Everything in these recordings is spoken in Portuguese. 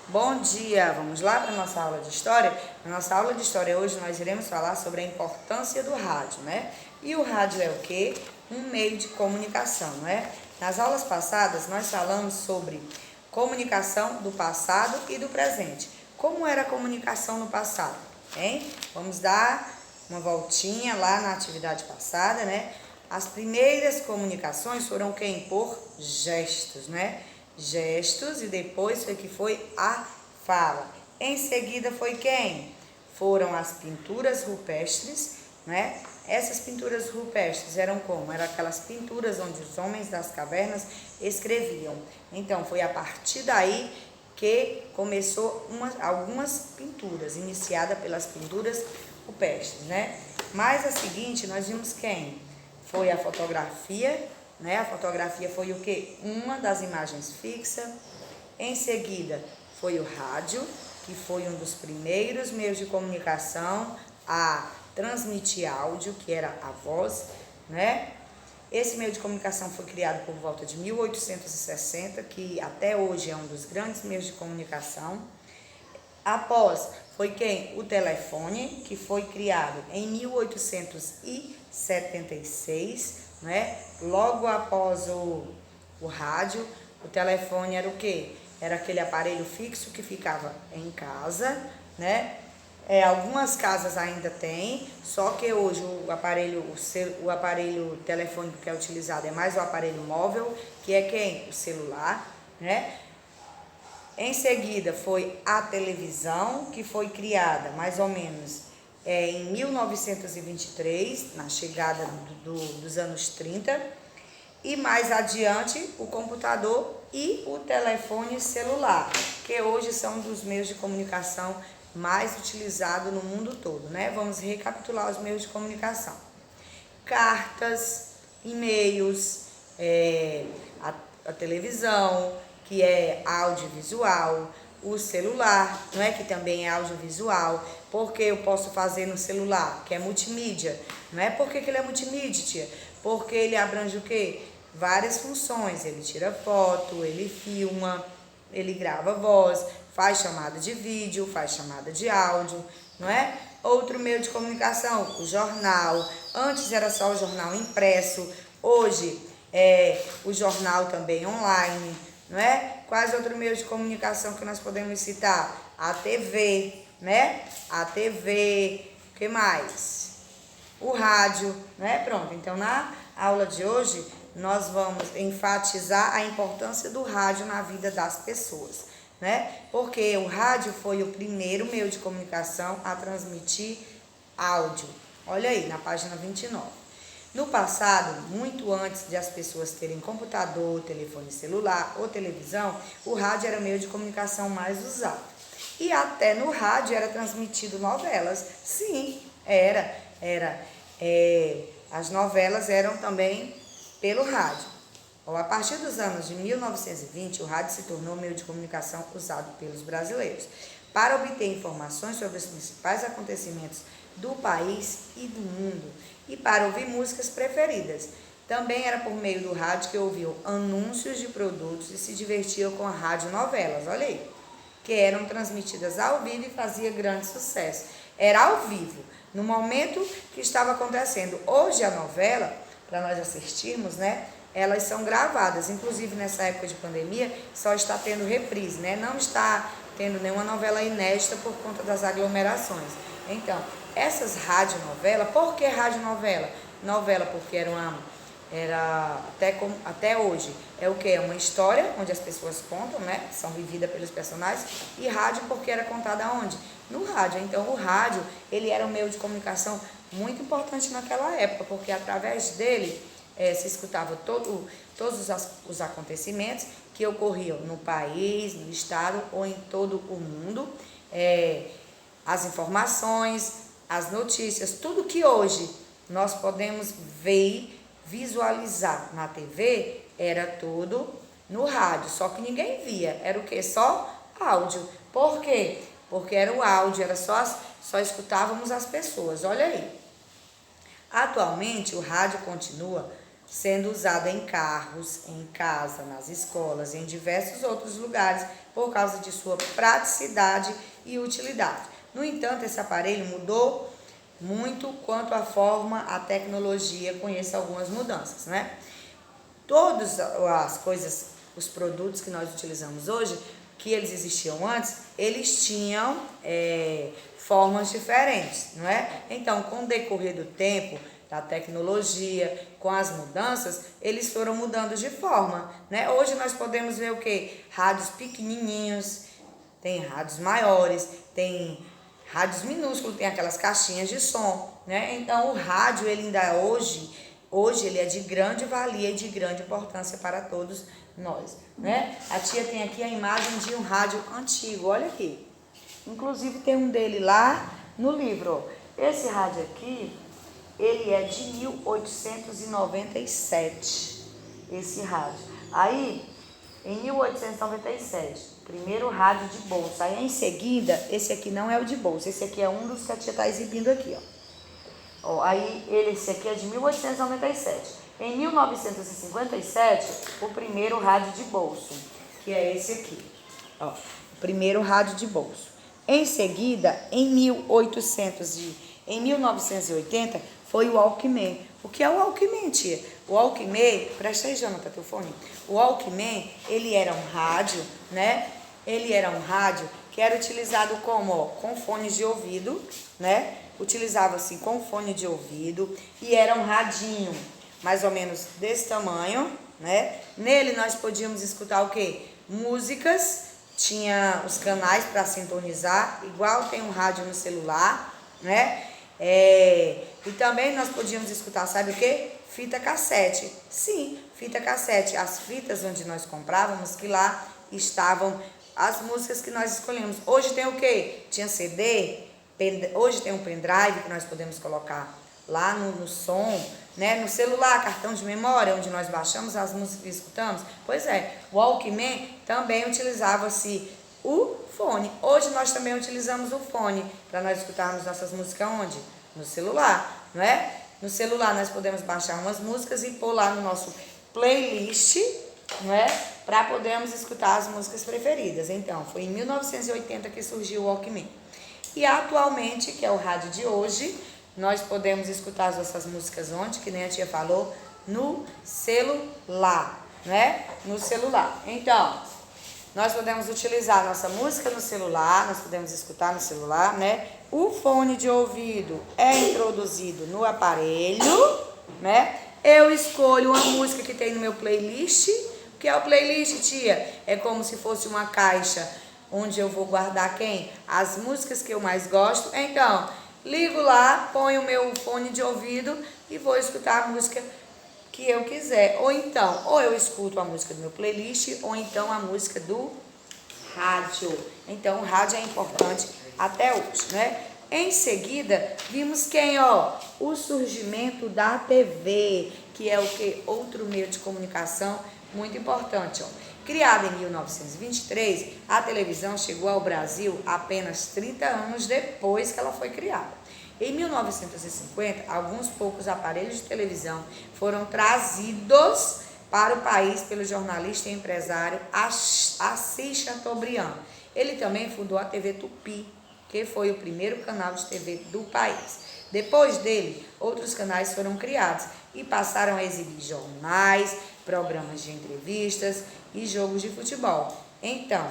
Bom dia, vamos lá para a nossa aula de História? Na nossa aula de História hoje nós iremos falar sobre a importância do rádio, né? E o rádio é o quê? Um meio de comunicação, não é? Nas aulas passadas nós falamos sobre comunicação do passado e do presente. Como era a comunicação no passado, hein? Vamos dar uma voltinha lá na atividade passada, né? As primeiras comunicações foram quem? Por gestos, né? Gestos, e depois foi a fala. Em seguida foi quem? Foram as pinturas rupestres, né? Essas pinturas rupestres eram como? Eram aquelas pinturas onde os homens das cavernas escreviam. Então foi a partir daí que começou algumas pinturas, iniciada pelas pinturas rupestres, né? Mais a seguinte, nós vimos quem? Foi a fotografia, né? A fotografia foi o quê? Uma das imagens fixas. Em seguida, foi o rádio, que foi um dos primeiros meios de comunicação a transmitir áudio, que era a voz, né? Esse meio de comunicação foi criado por volta de 1860, que até hoje é um dos grandes meios de comunicação. Após, foi quem? O telefone, que foi criado em 1876, né? Logo após o rádio. O telefone era o quê? Era aquele aparelho fixo que ficava em casa, né? Algumas casas ainda tem, só que hoje o aparelho telefônico que é utilizado é mais o aparelho móvel, que é quem? O celular, né? Em seguida foi a televisão, que foi criada mais ou menos em 1923, na chegada dos anos 30. E mais adiante o computador e o telefone celular, que hoje são dos meios de comunicação mais utilizados no mundo todo, né? Vamos recapitular os meios de comunicação. Cartas, e-mails, a televisão, que é audiovisual, o celular, não é, que também é audiovisual, porque eu posso fazer no celular, que é multimídia, não é? Por que ele é multimídia, tia? Porque ele abrange o quê? Várias funções, ele tira foto, ele filma, ele grava voz, faz chamada de vídeo, faz chamada de áudio, não é? Outro meio de comunicação, o jornal. Antes era só o jornal impresso, hoje é o jornal também online, não é? Quais outro meio de comunicação que nós podemos citar? A TV, né? A TV, o que mais? O rádio, né? Pronto, então na aula de hoje nós vamos enfatizar a importância do rádio na vida das pessoas, né? Porque o rádio foi o primeiro meio de comunicação a transmitir áudio. Olha aí, na página 29. No passado, muito antes de as pessoas terem computador, telefone celular ou televisão, o rádio era o meio de comunicação mais usado. E até no rádio era transmitido novelas. Sim, as novelas eram também pelo rádio. A partir dos anos de 1920, o rádio se tornou o meio de comunicação usado pelos brasileiros para obter informações sobre os principais acontecimentos do país e do mundo e para ouvir músicas preferidas. Também era por meio do rádio que ouviam anúncios de produtos e se divertiam com as radionovelas, olha aí, que eram transmitidas ao vivo e fazia grande sucesso. Era ao vivo, no momento que estava acontecendo. Hoje a novela, para nós assistirmos, né, elas são gravadas, inclusive nessa época de pandemia, só está tendo reprise, né? Não está tendo nenhuma novela inédita por conta das aglomerações. Então, essas radionovelas, por que radionovela? Novela porque era até hoje, é o que? É uma história onde as pessoas contam, né? São vividas pelos personagens. E rádio porque era contada onde? No rádio. Então, o rádio, ele era um meio de comunicação muito importante naquela época, porque através dele se escutava todos os acontecimentos que ocorriam no país, no estado ou em todo o mundo, as informações, as notícias, tudo que hoje nós podemos ver, visualizar na TV, era tudo no rádio, só que ninguém via, era o que? Só áudio. Por quê? Porque era o áudio, era só escutávamos as pessoas, olha aí. Atualmente o rádio continua sendo usado em carros, em casa, nas escolas, em diversos outros lugares, por causa de sua praticidade e utilidade. No entanto, esse aparelho mudou muito quanto à forma, a tecnologia conhece algumas mudanças, né? Todas as coisas, os produtos que nós utilizamos hoje, que eles existiam antes, eles tinham formas diferentes, não é? Então, com o decorrer do tempo, da tecnologia, com as mudanças, eles foram mudando de forma, né? Hoje nós podemos ver o quê? Rádios pequenininhos, tem rádios maiores, tem rádios minúsculos, tem aquelas caixinhas de som, né? Então, o rádio, ele ainda hoje ele é de grande valia e de grande importância para todos nós, né? A tia tem aqui a imagem de um rádio antigo, olha aqui. Inclusive tem um dele lá no livro, ó. Esse rádio aqui, ele é de 1897, esse rádio. Aí, em 1897, primeiro rádio de bolsa. Aí, em seguida, esse aqui não é o de bolsa, esse aqui é um dos que a tia está exibindo aqui, ó. Aí, esse aqui é de 1897. Em 1957, o primeiro rádio de bolso, que é esse aqui, ó, o primeiro rádio de bolso. Em seguida, em 1980, foi o Walkman. O que é o Walkman, tia? O Walkman, presta aí, Jonathan, teu fone. O Walkman, ele era um rádio, né? Ele era um rádio que era utilizado como, ó, com fones de ouvido, né? Utilizava-se com fone de ouvido e era um radinho, mais ou menos desse tamanho, né? Nele nós podíamos escutar o quê? Músicas, tinha os canais para sintonizar, igual tem um rádio no celular, né? E também nós podíamos escutar, sabe o quê? Fita cassete. Sim, fita cassete. As fitas onde nós comprávamos, que lá estavam as músicas que nós escolhemos. Hoje tem o quê? Tinha CD, hoje tem um pendrive que nós podemos colocar lá no som, né? No celular, cartão de memória, onde nós baixamos as músicas e escutamos. Pois é, o Walkman também utilizava-se o fone. Hoje nós também utilizamos o fone para nós escutarmos nossas músicas onde? No celular, não é? No celular nós podemos baixar umas músicas e pôr lá no nosso playlist, não é? Para podermos escutar as músicas preferidas. Então, foi em 1980 que surgiu o Walkman. E atualmente, que é o rádio de hoje, nós podemos escutar as nossas músicas onde, que nem a tia falou, no celular, né? No celular. Então, nós podemos utilizar a nossa música no celular, nós podemos escutar no celular, né? O fone de ouvido é introduzido no aparelho, né? Eu escolho uma música que tem no meu playlist. O que é o playlist, tia? É como se fosse uma caixa onde eu vou guardar quem? As músicas que eu mais gosto. Então, ligo lá, ponho o meu fone de ouvido e vou escutar a música que eu quiser. Ou então, ou eu escuto a música do meu playlist, ou então a música do rádio. Então, o rádio é importante até hoje, né? Em seguida, vimos quem, ó? O surgimento da TV, que é o que? Outro meio de comunicação muito importante, ó. Criada em 1923, a televisão chegou ao Brasil apenas 30 anos depois que ela foi criada. Em 1950, alguns poucos aparelhos de televisão foram trazidos para o país pelo jornalista e empresário Assis Chateaubriand. Ele também fundou a TV Tupi, que foi o primeiro canal de TV do país. Depois dele, outros canais foram criados e passaram a exibir jornais, programas de entrevistas e jogos de futebol. Então,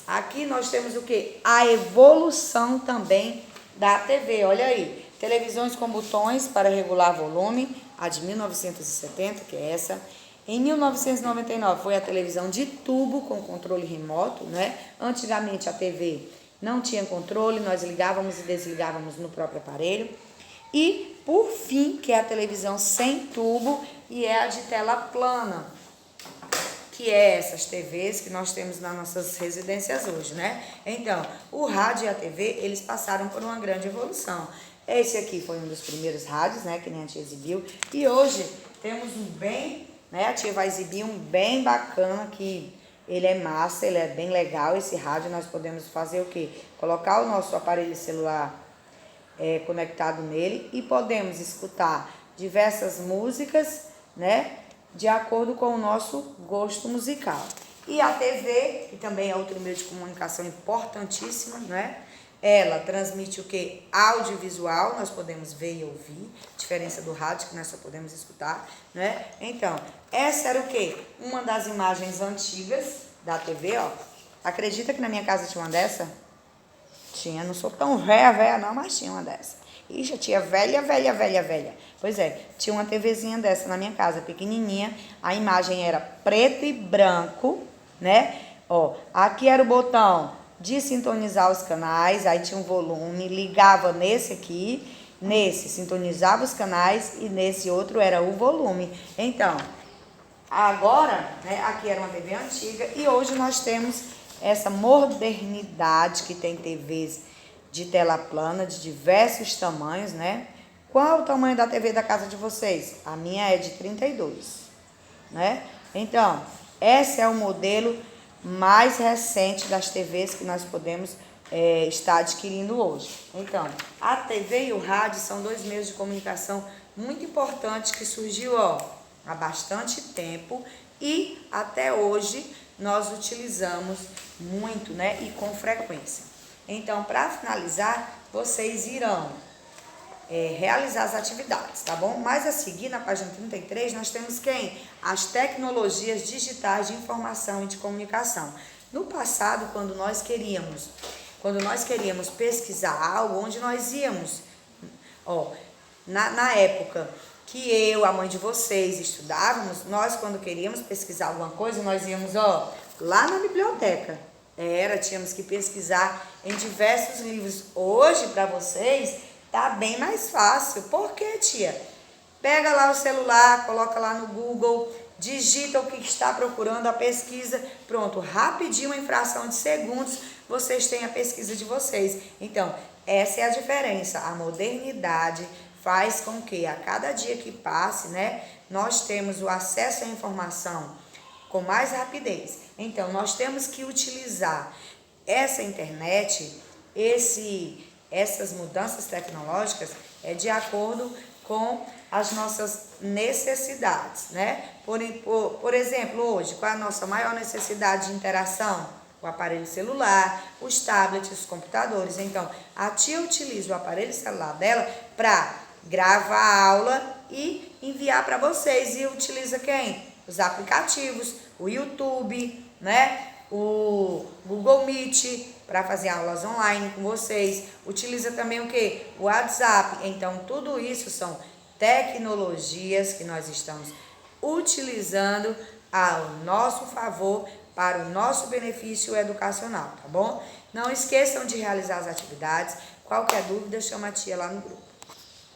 aqui nós temos o que? A evolução também da TV, olha aí. Televisões com botões para regular volume, a de 1970, que é essa. Em 1999 foi a televisão de tubo com controle remoto, né? Antigamente a TV não tinha controle, nós ligávamos e desligávamos no próprio aparelho. E, por fim, que é a televisão sem tubo e é a de tela plana, que é essas TVs que nós temos nas nossas residências hoje, né? Então, o rádio e a TV, eles passaram por uma grande evolução. Esse aqui foi um dos primeiros rádios, né, que nem a tia exibiu. E hoje temos um bem, né, a tia vai exibir um bem bacana que ele é massa, ele é bem legal, esse rádio. Nós podemos fazer o quê? Colocar o nosso aparelho celular conectado nele e podemos escutar diversas músicas, né? De acordo com o nosso gosto musical. E a TV, que também é outro meio de comunicação importantíssima, né? Ela transmite o quê? Audiovisual, nós podemos ver e ouvir, diferença do rádio que nós só podemos escutar, né? Então, essa era o quê? Uma das imagens antigas da TV, ó. Acredita que na minha casa tinha uma dessa? Tinha, não sou tão velha não, mas tinha uma dessa. Ixi, a tia velha. Pois é, tinha uma TVzinha dessa na minha casa, pequenininha. A imagem era preto e branco, né? Ó, aqui era o botão de sintonizar os canais, aí tinha um volume, ligava nesse aqui, nesse sintonizava os canais e nesse outro era o volume. Então, agora, né, aqui era uma TV antiga e hoje nós temos essa modernidade que tem TVs de tela plana de diversos tamanhos, né? Qual o tamanho da TV da casa de vocês? A minha é de 32, né? Então, esse é o modelo mais recente das TVs que nós podemos estar adquirindo hoje. Então, a TV e o rádio são dois meios de comunicação muito importantes que surgiu, ó, há bastante tempo e até hoje nós utilizamos muito, né, e com frequência. Então, para finalizar, vocês irão realizar as atividades, tá bom? Mas a seguir, na página 33, nós temos quem? As tecnologias digitais de informação e de comunicação. No passado, quando nós queríamos pesquisar algo, onde nós íamos? Ó, na época que eu, a mãe de vocês, estudávamos, nós quando queríamos pesquisar alguma coisa, nós íamos, ó, lá na biblioteca. Tínhamos que pesquisar em diversos livros. Hoje, para vocês, tá bem mais fácil. Por quê, tia? Pega lá o celular, coloca lá no Google, digita o que está procurando, a pesquisa, pronto, rapidinho, em fração de segundos, vocês têm a pesquisa de vocês. Então, essa é a diferença. A modernidade faz com que a cada dia que passe, né, nós temos o acesso à informação com mais rapidez. Então, nós temos que utilizar essa internet, essas mudanças tecnológicas, de acordo com as nossas necessidades, né? Por exemplo, hoje, qual é a nossa maior necessidade de interação? O aparelho celular, os tablets, os computadores. Então, a tia utiliza o aparelho celular dela para gravar a aula e enviar para vocês. E utiliza quem? Os aplicativos, o YouTube, né? O Google Meet para fazer aulas online com vocês. Utiliza também o quê? O WhatsApp. Então, tudo isso são tecnologias que nós estamos utilizando ao nosso favor para o nosso benefício educacional, tá bom? Não esqueçam de realizar as atividades. Qualquer dúvida, chama a tia lá no grupo.